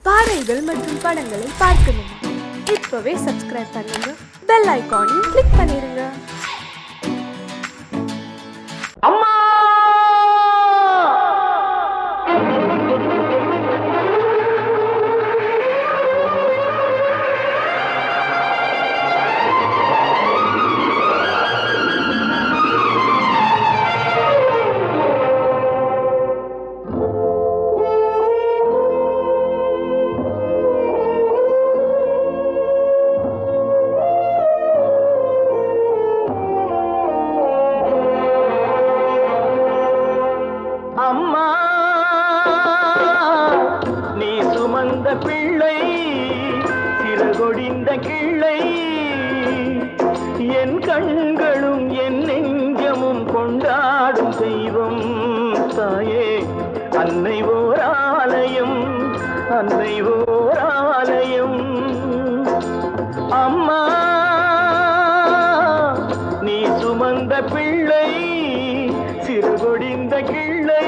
பாடல்கள் மற்றும் படங்களை பார்க்கணுமா? இப்பவே சப்ஸ்கிரைப் பண்ணுங்க, பெல் ஐகானையும் கிளிக் பண்ணிருங்க. அம்மா அம்மா நீ சுமந்த பிள்ளை சிறகொடிந்த கிள்ளை என் கண்களும் என் நெஞ்சமும் கொண்டாடும் தெய்வம் தாயே அன்னை ஓர் ஆலயம் அன்னை ஓர் ஆலயம் அம்மா நீ சுமந்த பிள்ளை சிறுகொடிந்த கிள்ளை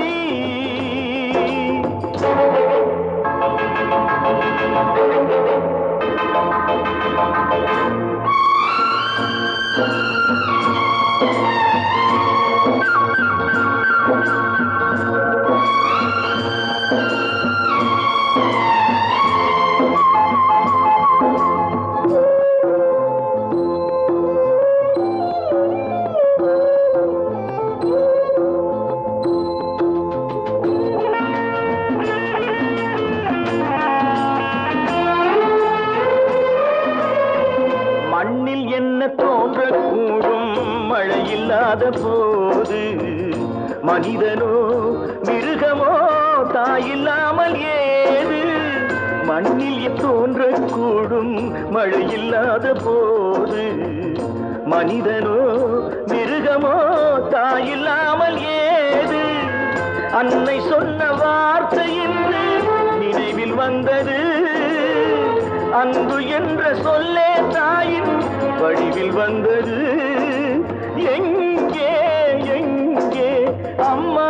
மண்ணில் என்ன தோன்றக்கூடும் மழையில்லாத போது மனிதனோ மிருகமோ தாயில்லாமல் ஏது மண்ணில் தோன்றக்கூடும் மழையில்லாத போது மனிதனோ மிருகமோ தாயில்லாமல் ஏது அன்னை சொன்ன வார்த்தை என்று நினைவில் வந்தது அன்பு என்ற சொல்லே தாயின் வடிவில் வந்தது எங்கே எங்கே அம்மா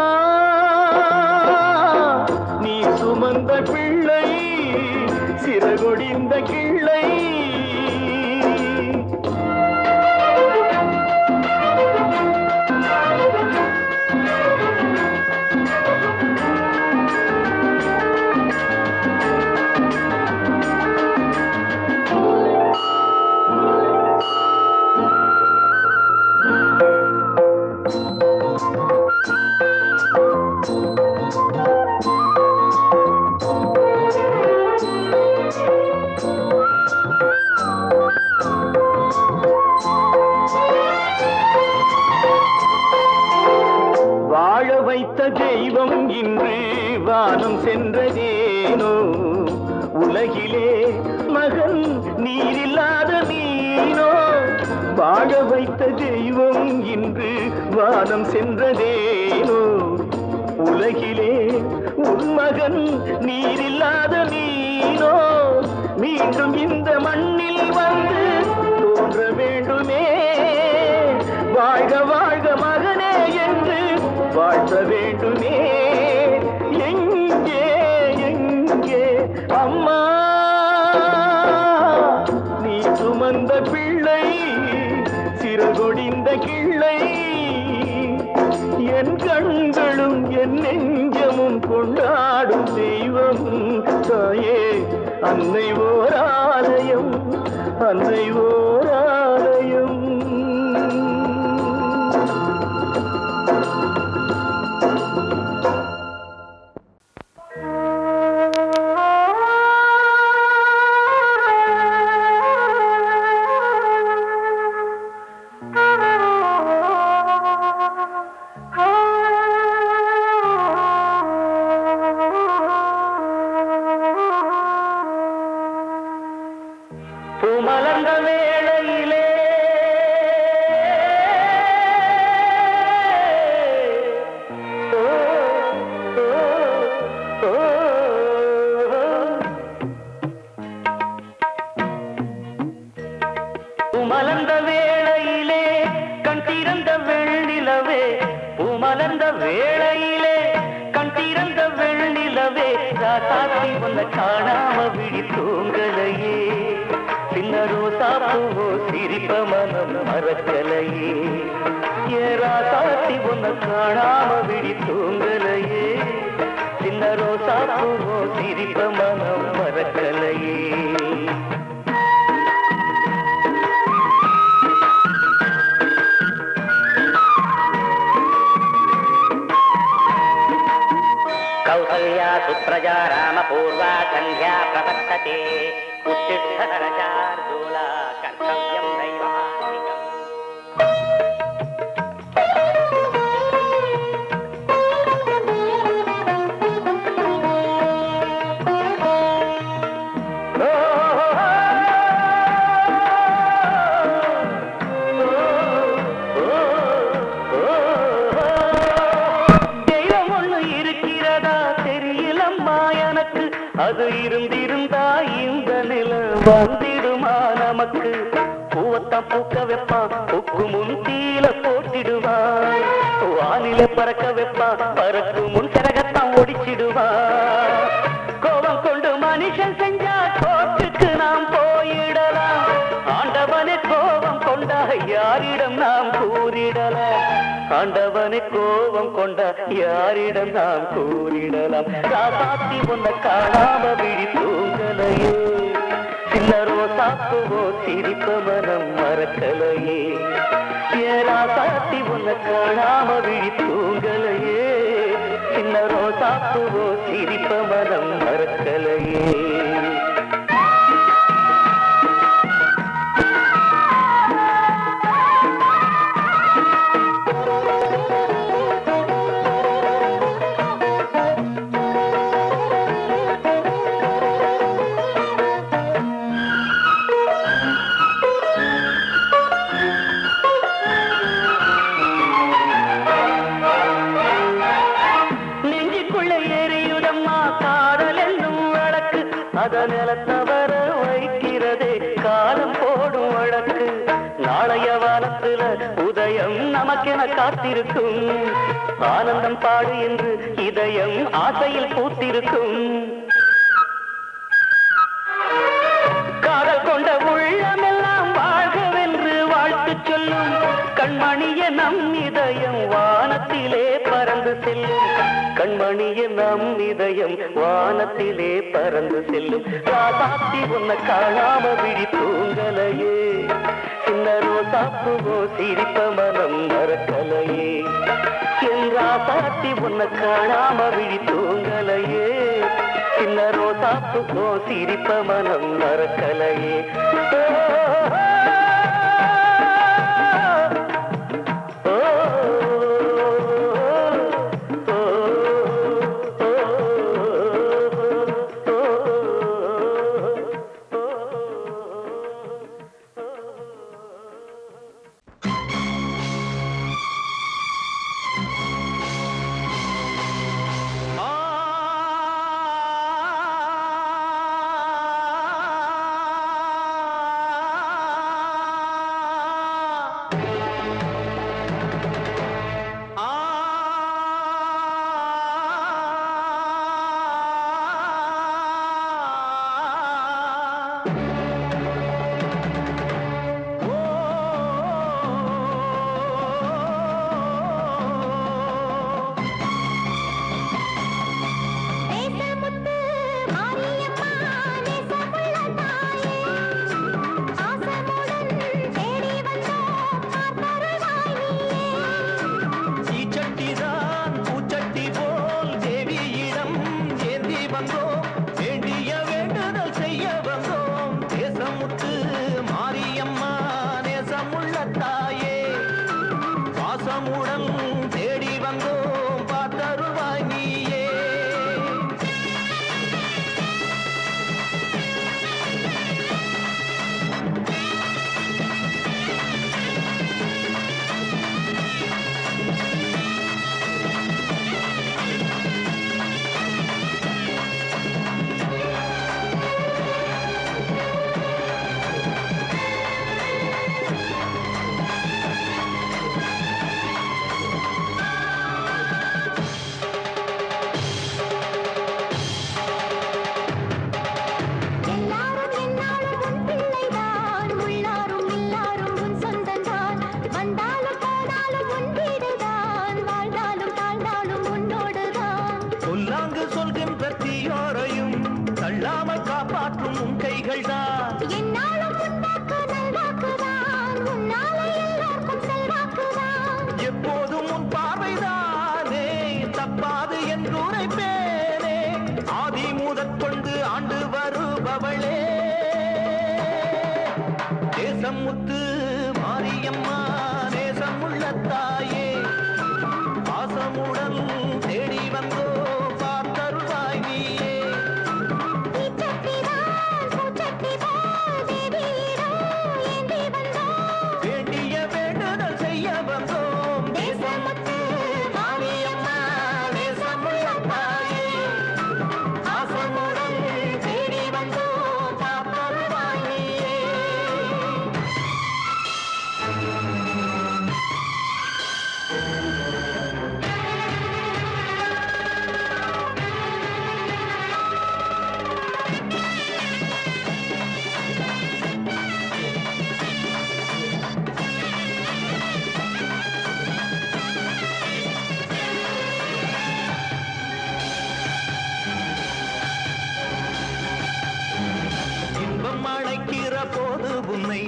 நீ சுமந்த பிள்ளை சிறகொடிந்த கிள்ளை வாழ வைத்த தெய்வம் இன்று வானம் சென்றதேனோ உலகிலே மகன் நீரில்லாத மீனோ வாழ வைத்த தெய்வம் இன்று வானம் சென்றதேனோ உலகிலே உன் மகன் நீரில்லாத மீனோ மீண்டும் இந்த மண்ணில் வந்து தோன்ற வேண்டுமே வாழ்க வாழ்க மகனே என்று வாழ்த்த வேண்டுமே எங்கே எங்கே அம்மா நீ சுமந்த பிள்ளை சிறகொடிந்த கிள்ளை என் கண்களும் என் நெஞ்சமும் கொண்டாடும் தெய்வம் தாயே அன்னை ஓர் ஆலயம் அன்னை ஓர் ஆலயம் பூமலர்ந்த வேளையிலே விழி தூங்கலையே சின்ன ரோசா பூவோ சிரிப்ப மனம் மறக்கலையே ஏராசாத்தி ஒன்ன காணாம விழி தூங்கலையே சின்ன ரோசா பூவோ சிரிப்ப மனம் மறக்கலையே कौसल्या सुप्रजा रामपूर्वा सन्ध्या प्रवर्तते उत्तिष्ठतरशार्दूला कर्तव्यं दैवमान्तिकम् அது இருந்திருந்தா இந்த நில வந்திடுமா நமக்கு பூவத்தான் பூக்க வைப்பான் பூக்கு முன் தீல போட்டிடுவான் வானில பறக்க வைப்பான் பறக்கு முன் சிறகத்தான் ஒடிச்சிடுவான் கோபம் கொண்டு மனுஷன் செஞ்சா கோட்டுக்கு நாம் போயிடலாம் ஆண்டவனே கோபம் கொண்டா யாரிடம் நாம் கூறிடலாம் ஆண்டவனை கோபம் கொண்ட யாரிடம் நாம் கூறிடலாம் ராசாத்தி ஒன்ன காணாம விழி தூங்கலையே சின்ன ரோசாப்புவோ சிரிப்ப மனம் மறக்கலையே ராசாத்தி ஒன்ன காணாம விழி தூங்கலையே சின்ன ரோசாப்புவோ சிரிப்ப மனம் மறக்கலையே நிலத்தவர வைக்கிறதே காலம் போடும் வழக்கு நாளைய வானத்துல உதயம் நமக்கென காத்திருக்கும் ஆனந்தம் பாடு என்று இதயம் ஆசையில் பூத்திருக்கும் காதல் கொண்ட உள்ளமெல்லாம் வாழ்கவென்று வாழ்த்து சொல்லும் கண்மணிய நம் இதயம் வானத்திலே பறந்து செல்லும் கண்மணிய நம் இதயம் வானத்திலே பறந்து செல்லும் ராசாத்தி உன்ன காணாம விழி தூங்கலையே சின்ன ரோசாப்புவோ சிரிப்ப மனம் மறக்கலையே என் ராசாத்தி உன்ன காணாம விழி தூங்கலையே சின்ன ரோசாப்புவோ சிரிப்ப மனம் மறக்கலையே தள்ளாமல் காப்பாற்றும் உன் கைகள் தான். என்னாலும் உன்னாக்கு நல்வாக்குதான், உன்னாலே எல்லாருக்கும் செல்வாக்குதான். எப்போதும் உன் பார்வைதானே தப்பாது என்று உரைப்பேனே. ஆதி முதற்கொண்டு ஆண்டு வருபவளே, தேசம் முத்து மாரியம்மா, நேசம் உள்ள தாயே, பாசமுடன் தேடி வந்தோ பார்த்தருள்வாய் நீயே. தீச்சட்டிதான் பூச்சட்டி போல் தேவியிடம் ஏந்தி வந்தோம். வேண்டிய வேண்டுதல் செய்ய வந்தோம். தேசமுத்து மாரியம்மா, நேசமுள்ள தாயே, பாசமுடன் தேடி வந்தோ பார்த்தருள்வாய் நீயே. இன்பம் அழைக்கிற போது உன்னை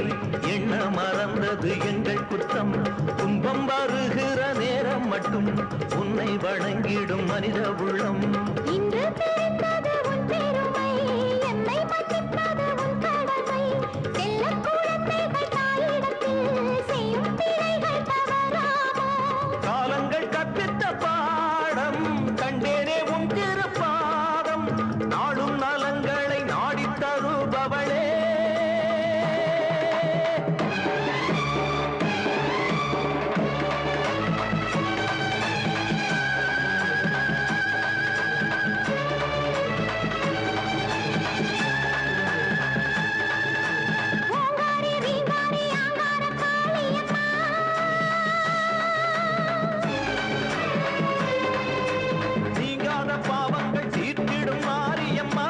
எண்ண மறந்தது எங்கள் குற்றம். துன்பம் வருகிற நேரம் மட்டும் உன்னை வணங்கிடும் மனித உள்ளம். இன்று தெரிந்தது உன் பெருமை, என்னை மன்னிப்பது உன் கடமை. செல்லக் குழந்தைகள் தாயிடத்தில் செய்யும் பிழைகள் தவறாமோ? காலங்கள் கற்பித்த பாடம் கண்டேனே உன் திருப்பாதம். நாடும் நலங்களை நாடித் தருபவளே, ஓங்காரி ரீங்காரி ஆங்கார காளியம்மா, நீங்காத பாவங்கள் தீர்த்திடும் மாரியம்மா.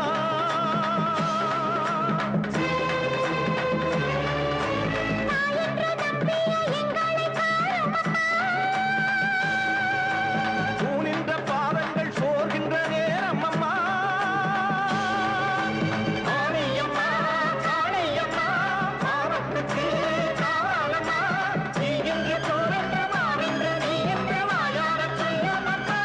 என்று நம்பிய எங்களை காணுமம்மா. தூணின்ற பாதங்கள் சோர்கின்ற நேரம் அம்மா. காளியம்மா, காளியம்மா, பாவத்துக்கு காலம்மா. நீ என்று தோன்ற மாறின்று நீ என்று வாயாரச் செய்யமம்மா.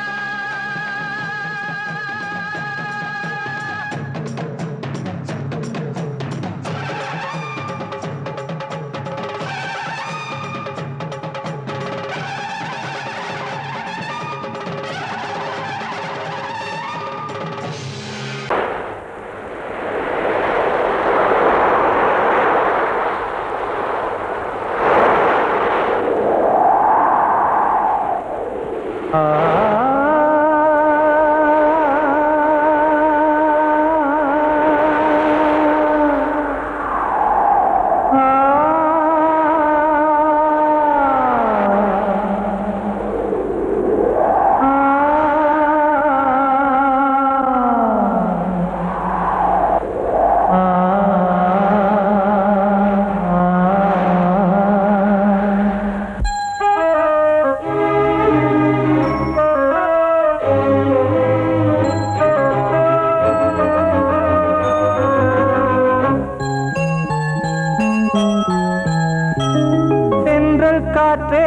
தென்றல் காற்றே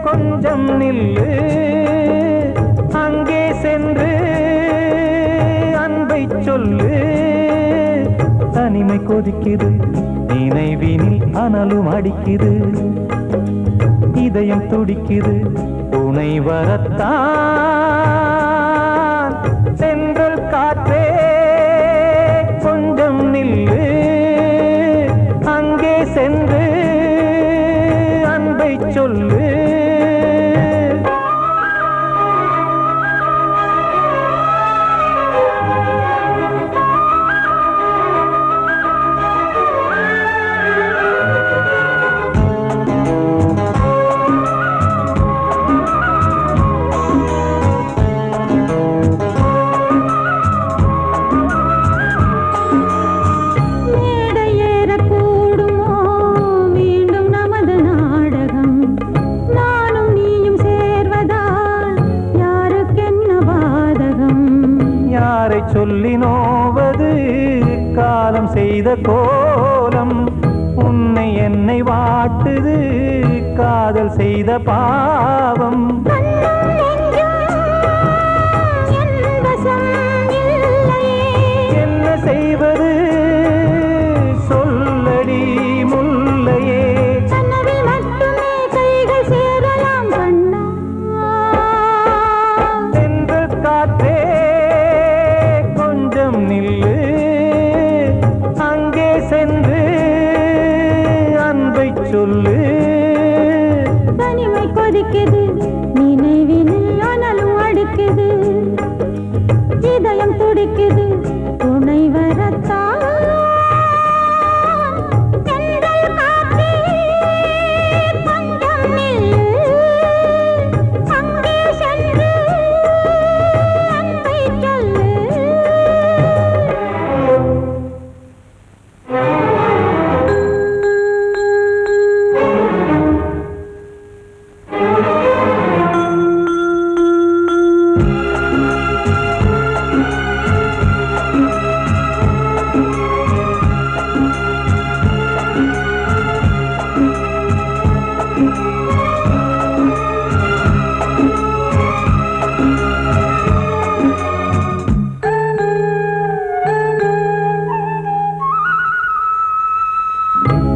கொஞ்சம் நில்லு, அங்கே சென்று அன்பை சொல்லு. தனிமை கொதிக்குது, நினைவினில் அனலும் அடிக்குது. இதயம் துடிக்குது, துணை வரத்தான். தென்றல் காற்றே கொஞ்சம் நில்லு, அங்கே சென்று அன்பை சொல்லு. நோவது காலம் செய்த கோலம். உன்னை என்னை வாட்டுது காதல் செய்த பாவம். என்ன செய்வது சொல்லடி முல்லையே. தென்றல் காற்றே கொஞ்சம் நில்லு, அங்கே சென்று அன்பை சொல்லு. தனிமை கொதிக்குது நினைவினில் அனலும் அடிக்குது, இதயம் துடிக்குது துணை வரத்தான். தென்றல் காற்றே கொஞ்சம் நில்லு, அங்கே சென்று அன்பை சொல்லு.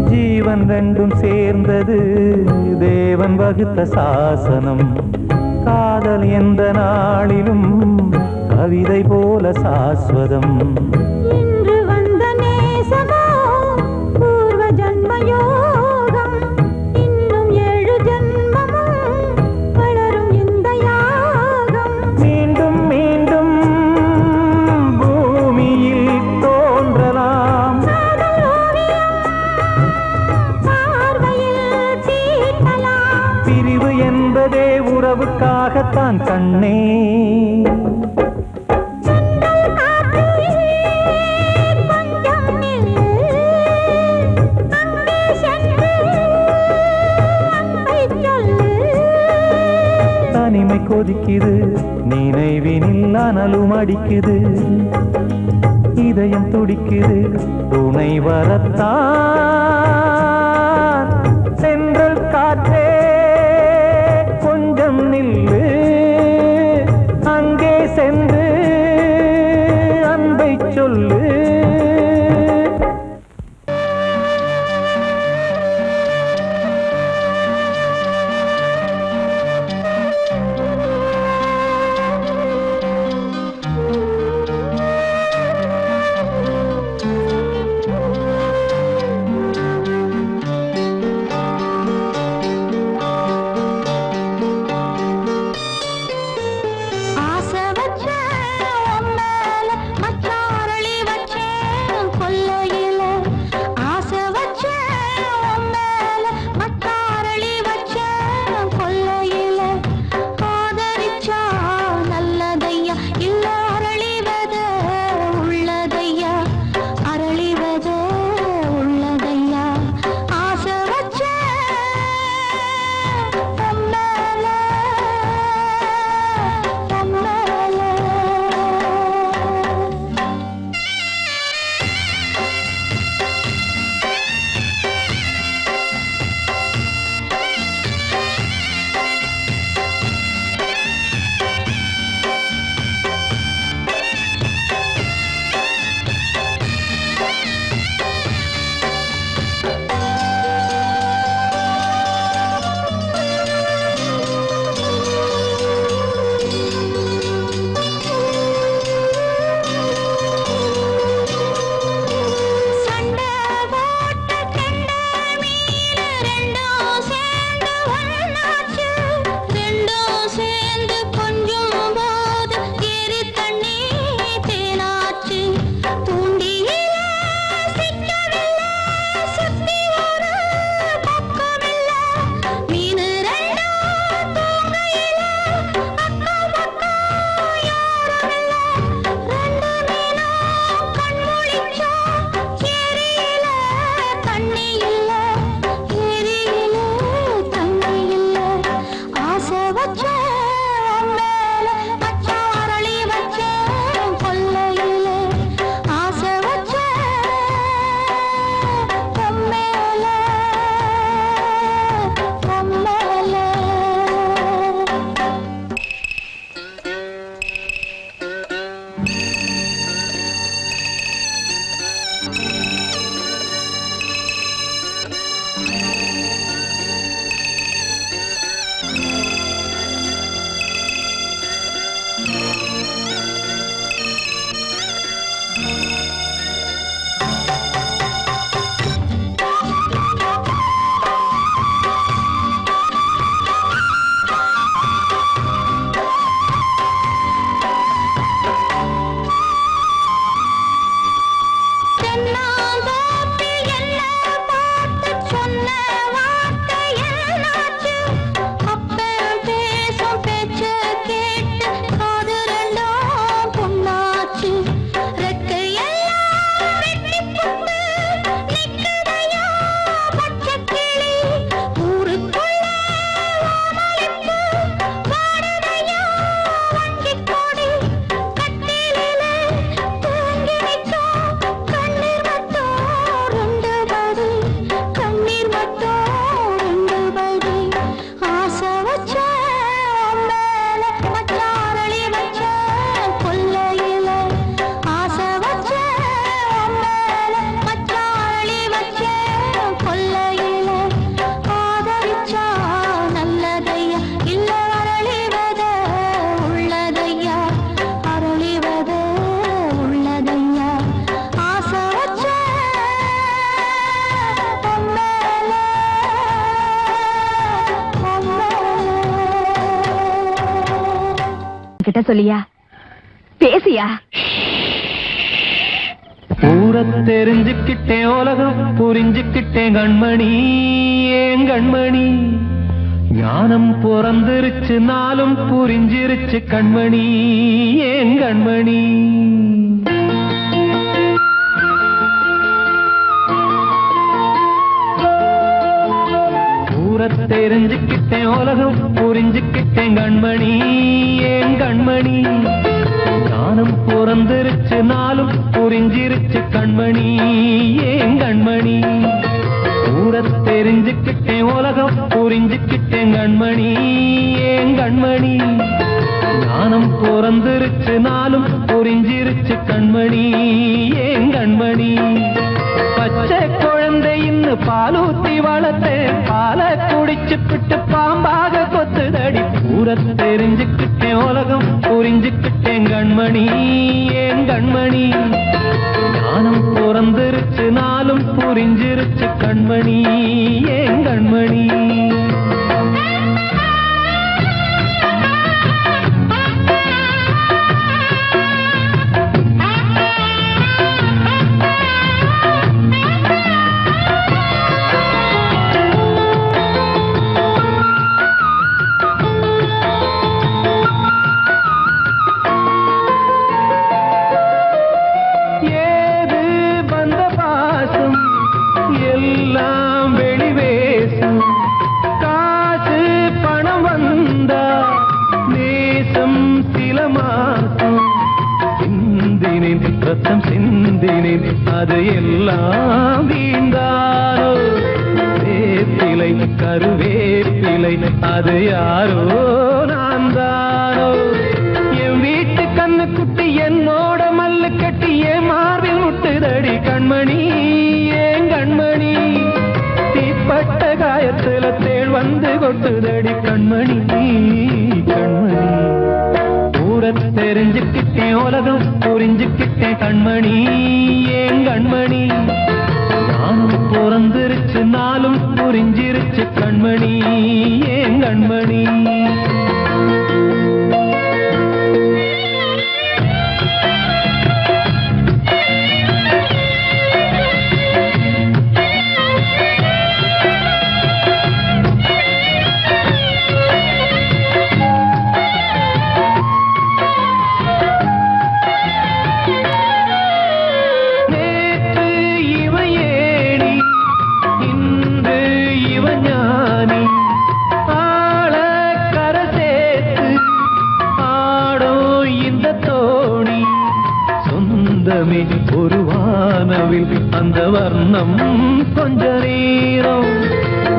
ஜீவன் ரெண்டும் சேர்ந்தது தேவன் வகுத்த சாசனம். காதல் எந்த நாளிலும் கவிதை போல சாஸ்வதம். இன்று வந்த நேசமோ பூர்வ ஜன்ம யோகம், இன்னும் 7 ஜன்மமும் வளரும் இந்த யாகம். மீண்டும் மீண்டும் பூமியில் தோன்றலாம். காதல் ஓவியம் பார்வையில் தீட்டலாம். பிரிவு என்பதே உறவுக்காகத்தான் கண்ணே. தென்றல் காற்றே கொஞ்சம் நில்லு, அங்கே சென்று அன்பை சொல்லு. தனிமை கொதிக்குது நினைவினில் அனலும் அடிக்குது, இதயம் துடிக்குது துணை வரத்தான். தென்றல் காற்றே கொஞ்சம் நில்லு, அங்கே சென்று அன்பை சொல்லு. என்கிட்ட சொல்லியா? பேசியா? ஊர தெரிஞ்சுக்கிட்டேன், உலகம் புரிஞ்சுக்கிட்டேன் கண்மணி, ஏன் கண்மணி. ஞானம் பிறந்திருச்சு, நாளும் புரிஞ்சிருச்சு கண்மணி, ஏன் கண்மணி. ஊர தெரிஞ்சுக்கிட்டேன், உலகம் புரிஞ்சுக்கிட்டேன் கண்மணி, ஏன் கண்மணி. ஞானம் பிறந்திருச்சு, நாளும் புரிஞ்சிருச்சு கண்மணி, ஏன் கண்மணி. ஊர தெரிஞ்சுக்கிட்டேன், உலகம் புரிஞ்சுக்கிட்டேன் கண்மணி, ஏன் கண்மணி. ஞானம் பிறந்திருச்சு, நாளும் புரிஞ்சிருச்சு கண்மணி, ஏன் கண்மணி. பச்சை குழந்தை இன்னும் பாலூத்தி வளர்த்தேன், பாலை குடிச்சு பிட்டு பாம்பாக கொத்துதடி. ஊர தெரிஞ்சுக்கிட்டேன், உலகம் புரிஞ்சுக்கிட்டேன் கண்மணி, ஏன் கண்மணி. ஞானம் பிறந்திருச்சு, நாளும் புரிஞ்சிருச்சு கண்மணி, ஏன் கண்மணி. அது எல்லாம் வீண்டாரோ. வேப்பிலை கருவேப்பிலை அது யாரோ நான் தானோ. என் வீட்டு கண்ணு குட்டி என்னோட மல்லு கட்டி என் மார்பில் முட்டுதடி கண்மணி, ஏன் கண்மணி. தீப்பட்ட காயத்துல தேள் வந்து கொட்டுதடி கண்மணி, கண்மணி. ஊர தெரிஞ்சுக்கிட்டேன், உலகம் புரிஞ்சுக்கிட்டேன் கண்மணி, ஏன் கண்மணி. ஞானம் பிறந்திருச்சு, நாளும் புரிஞ்சிருச்சு கண்மணி, ஏன் கண்மணி. ஒரு வானவில் அந்த வர்ணம் கொஞ்ச நேரம்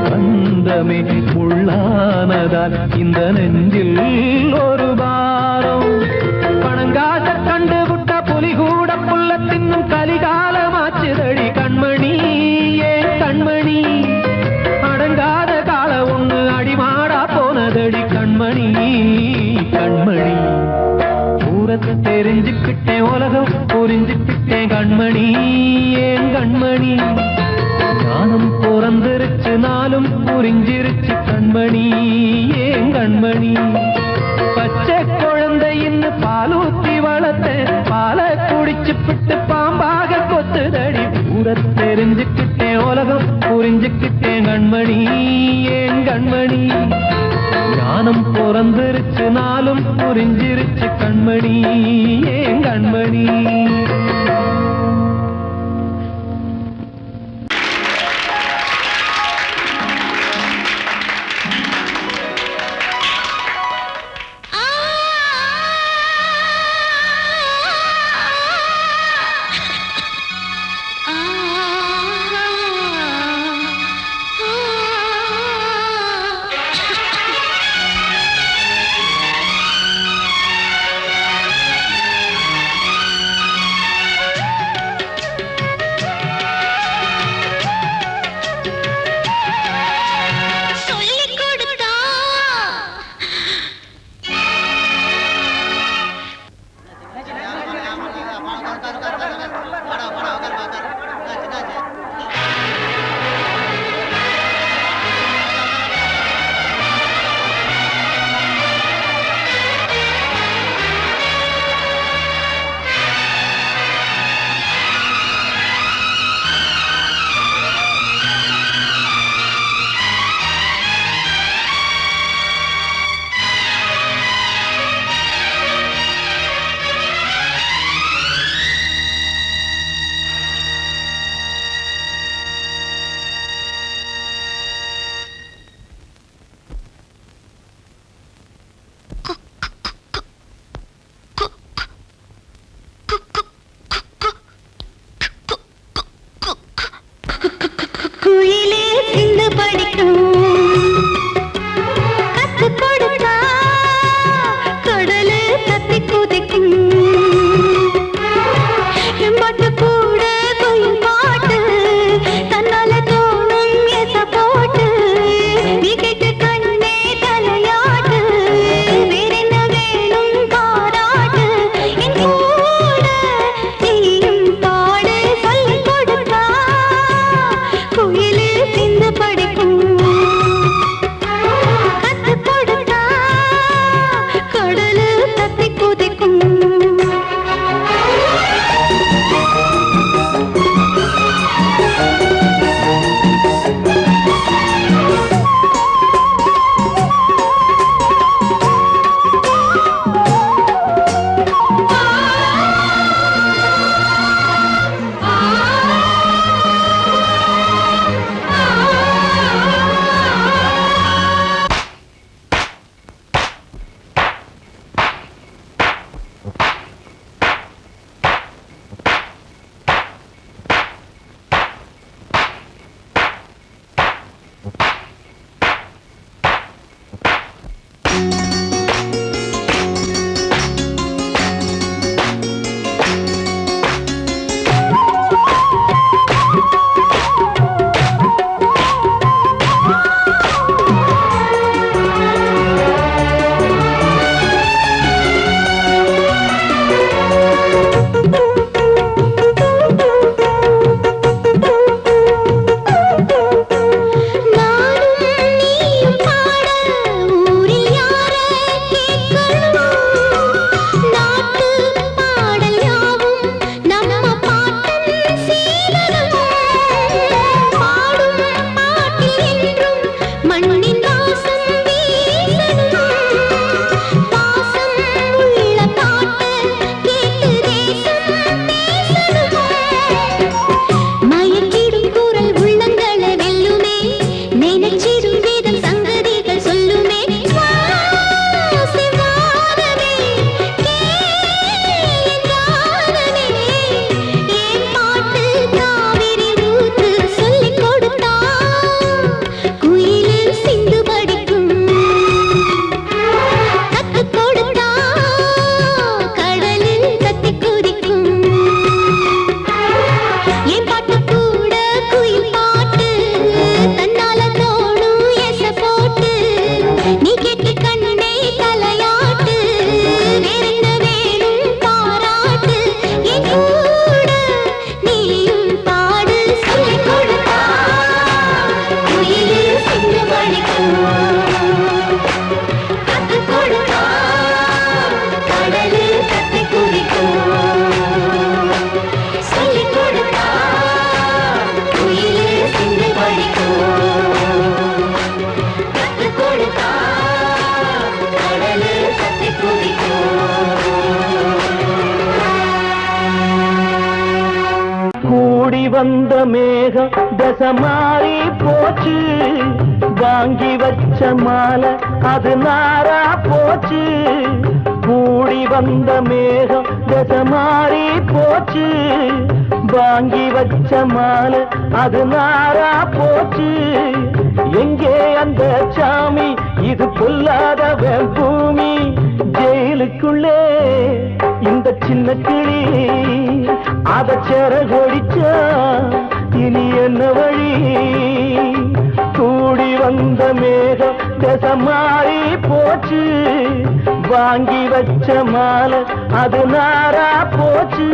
பந்தமே உள்ளானதால் இந்த நெஞ்சில் ஒரு பாரம். பணங்காச கண்டு விட்ட புலி கூட புல்ல தின்னும் கலிகாலமாச்சுதடி கண்மணி, ஏன் கண்மணி. அடங்காத கால ஒண்ணு அடிமாடா போனதடி கண்மணி, கண்மணி. தெரிஞ்சுக்கிட்டேன், உலகம் புரிஞ்சுக்கிட்டேன் கண்மணி, ஏன் கண்மணி. ஞானம் பிறந்திருச்சு, நாளும் புரிஞ்சிருச்சு கண்மணி, ஏன் கண்மணி. பச்சை குழந்தை இன்னும் பாலூத்தி வளர்த்தேன், பாலை குடிச்சு பிட்டு பாம்பாக கொத்துதடி. ஊர தெரிஞ்சுக்கிட்டேன், உலகம் புரிஞ்சுக்கிட்டேன் கண்மணி, ஏன் கண்மணி. ஞானம் பிறந்திருச்சு, நாளும் புரிஞ்சிருச்சு கண்மணி, ஏன் கண்மணி. குயிலே சிந்து படிக்கும் கத்து கொடுத்தா கடலு தத்தி குதிக்கும் எம்பாட்டு கூட கோயில் பாட்டு தன்னால தோணும் எச போட்டு நீ கேட்டு கண்ணே தலையாட்டு வேறென்ன வேணும் பாராட்டு என் கூட நீயும் பாடு சொல்லி கொடுத்தா குயிலே சிந்து படிக்கும் கத்து கொடுத்தா கடலு தத்தி குதிக்கும் வந்த மேகம் தசை மாறி போச்சு வாங்கி வச்ச மாலை அது நாரா போச்சு கூடி வந்த மேகம் தசை மாறி போச்சு வாங்கி வச்ச மாலை அது நாரா போச்சு எங்கே அந்த சாமி இது பொல்லாதவன் பூமி ஜெயிலுக்குள்ளே இந்த சின்ன கிளி அத செரகொடிச்சா இனி என்ன வழி கூடி வந்த மேகம் தசை மாறி போச்சு வாங்கி வச்ச மாலை அது நாரா போச்சு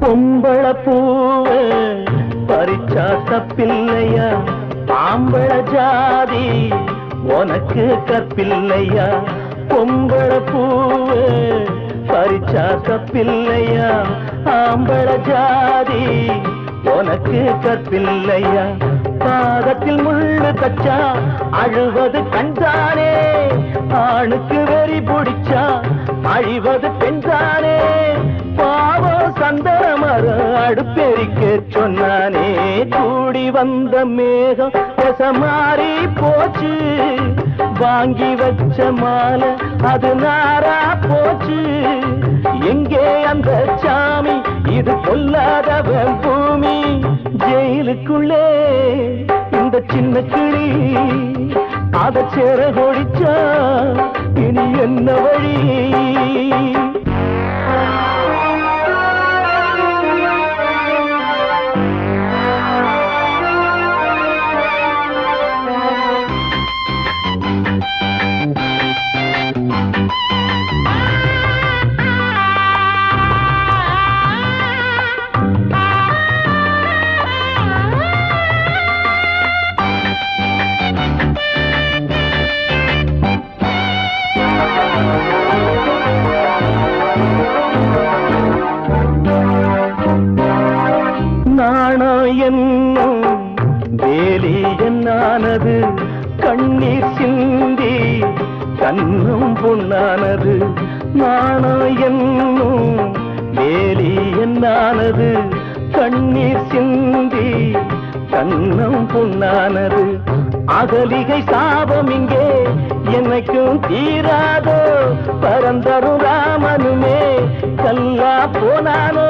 பொம்பள பூவ பறிச்சா தப்பில்லையா பாம்பள ஜாதி உனக்கு கற்பில்லையா பொம்பள பூவ பறிச்சா பறிச்சா தப்பில்லையா ஆம்பள ஜாதி உனக்கு கற்பில்லையா பாதத்தில் முள்ளு தச்சா அழுவது கண்தானே ஆணுக்கு வெறி பிடிச்சா அழிவது பெண்தானே பாவம் சந்தமர அடுப்பெரிக்க சொன்னானே கூடி வந்த மேகம் மாறி போச்சு வாங்கி வச்ச மாலை அது நாரா போச்சு எங்கே அந்த சாமி இது கொல்லாதவன் பூமி ஜெயிலுக்குள்ளே இந்த சின்ன கிளி அத சேர கொடிச்சா இனி என்ன வழி என்னும் வேலி என்னானது கண்ணீர் சிந்தி கண்ணும் பொன்னானது நாணம் என்னும் வேலி என்னானது கண்ணீர் சிந்தி கண்ணும் பொன்னானது அகலிகை சாபம் இங்கே என்னைக்கும் தீராதோ பரந்தரும் ராமனுமே கல்லா போனானோ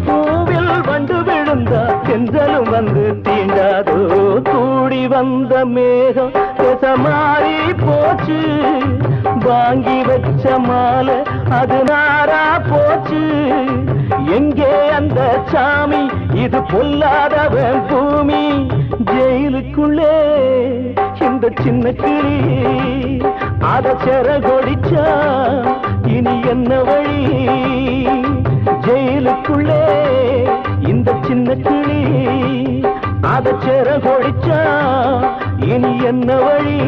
பூவில் வண்டு விழுந்தா செஞ்சலும் வந்து தீண்டாதோ கூடி வந்த மேகம் மாறி போச்சு வாங்கி வச்ச மாலை அது நாரா போச்சு எங்கே அந்த சாமி இது பொல்லாதவன் பூமி ஜெயிலுக்குள்ளே இந்த சின்ன கிளி அத செர கொடிச்சா இனி என்ன வழி ஜெயிலுக்குள்ளே இந்த சின்ன கிளி அத செர கொடிச்சா இனி என்ன வழி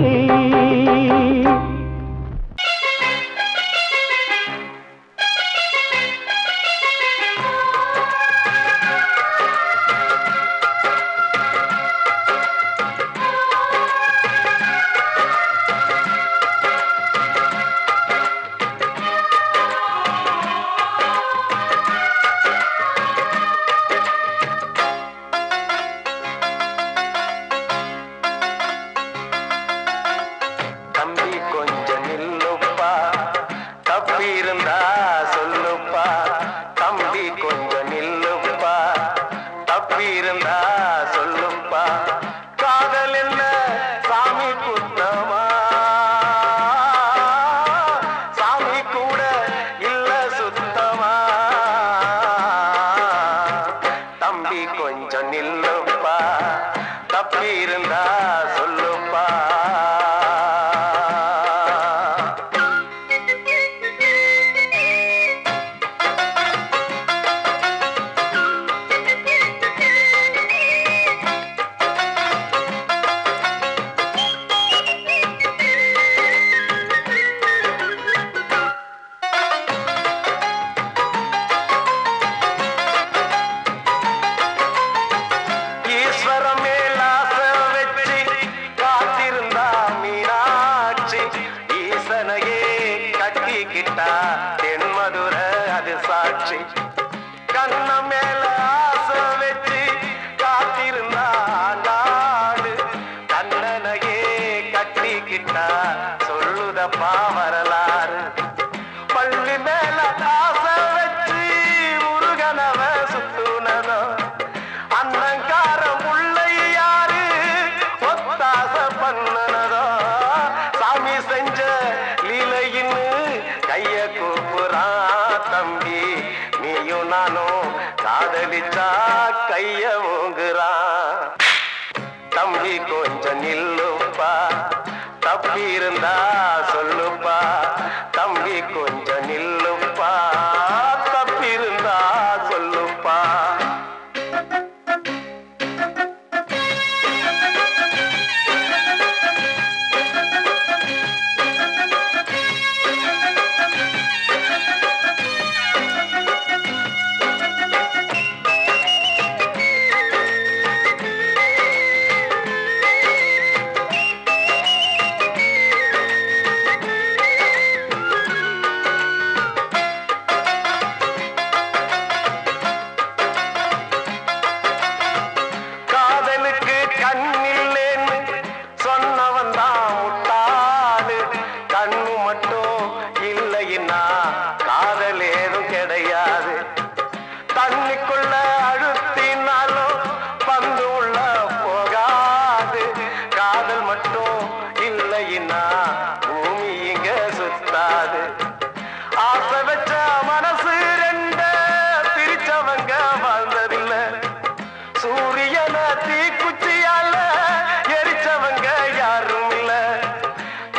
காதல் ஏதும் கிடையாது. தண்ணிக்குள்ள அழுத்தினாலும் பந்து உள்ள போகாது. காதல் மட்டும் இல்லைன்னா பூமி இங்க சுத்தாது. ஆசை வச்ச மனசு ரெண்ட பிரிச்சவங்க வாழ்ந்ததில்ல. சூரியன தீக்குச்சியால எரிச்சவங்க யாரும் இல்ல.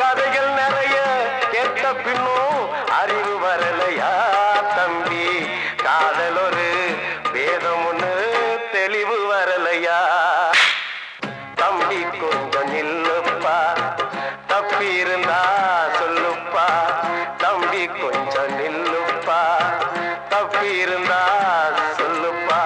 கதைகள் நிறைய கேட்ட பின்னும் அறிவு வரலையா தம்பி? காதல் ஒரு வேதம் ஒண்ணு தெளிவு வரலையா? தம்பி கொஞ்சம் நில்லுப்பா, தப்பி இருந்தா சொல்லுப்பா. தம்பி கொஞ்சம் நில்லுப்பா, தப்பி இருந்தா சொல்லுப்பா.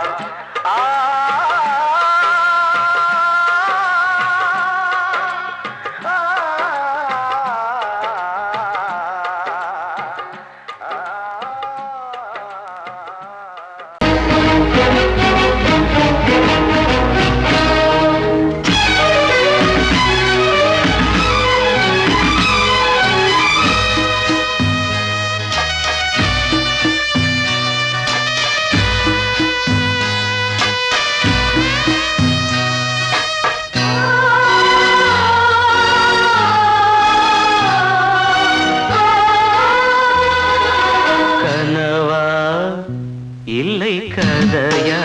இல்லை கதையா,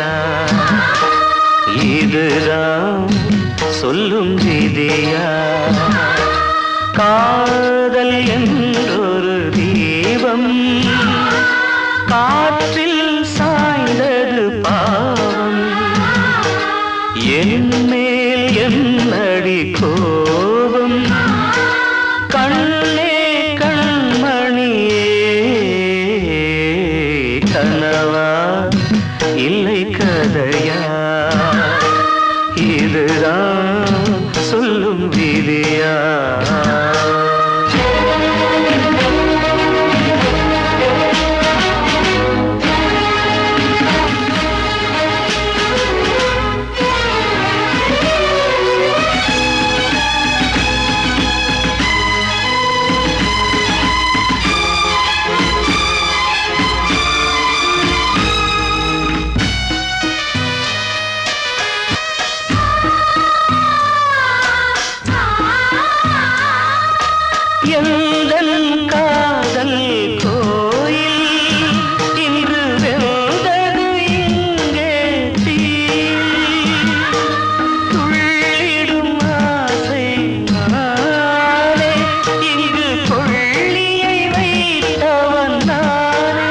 இதுதான் சொல்லும் விதியா? காதல் என்றொரு தீபம் காற்றில் சாய்ந்தது பாவம். என் மேல் என்னடி கோபம்? கண்ணே கண்மணியே, கனவா இல்லை கதையா? இதுதான் சொல்லும் விதியா? எந்தன் காதல் கோயில் இன்று வெந்தது இங்கே தீ. துள்ளிடும் ஆசை நானே, இங்கு கொள்ளியை வைத்தவன் நானே.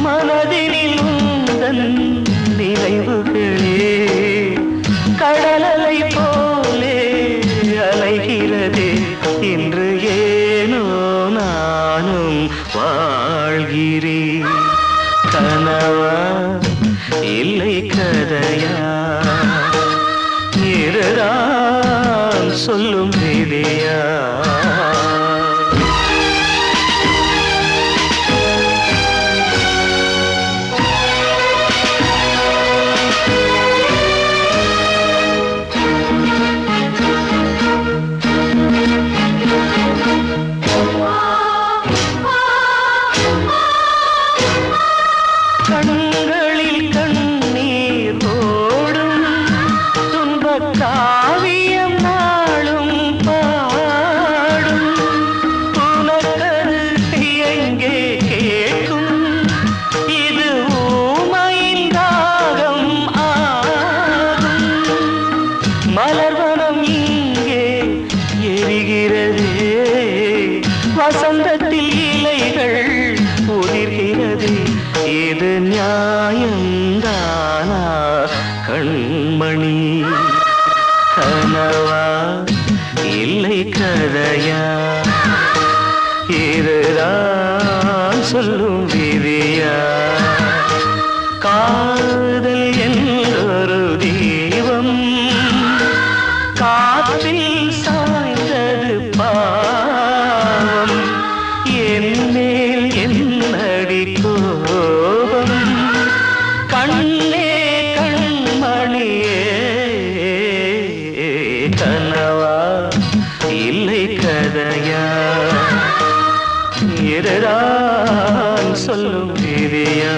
மனதினில் உந்தன் நினைவுகளே கடலலை போலே அலைகிறதே. இன்று ஏனோ நானும் வாழ்கிறேன். கனவா இல்லை கதையா? இதுதான் சொல்லும் விதியா? கண்களில் கண்ணீர் ஓடும் துன்பக் காவியம் நாளும் பாடும். உனக்கது எங்கே கேட்கும்? இது ஊமையின் ராகம் ஆகும். மலர்வனம் இங்கே எரிகிறதே, வசந்தத்தில் இலைகள் உதிர்கிறது. இது நியாயம்தானா கண்மணி? கனவா இல்லை கதையா? இதுதான் சொல்லும் விதியா? காதல் என்றொரு தீபம் காற்றில் சாய்ந்தது பாவம். என் மேல் என்னடி கோபம்? கண்ணே கண்மணியே, கனவா இல்லை கதையா? இதுதான் சொல்லும் விதியா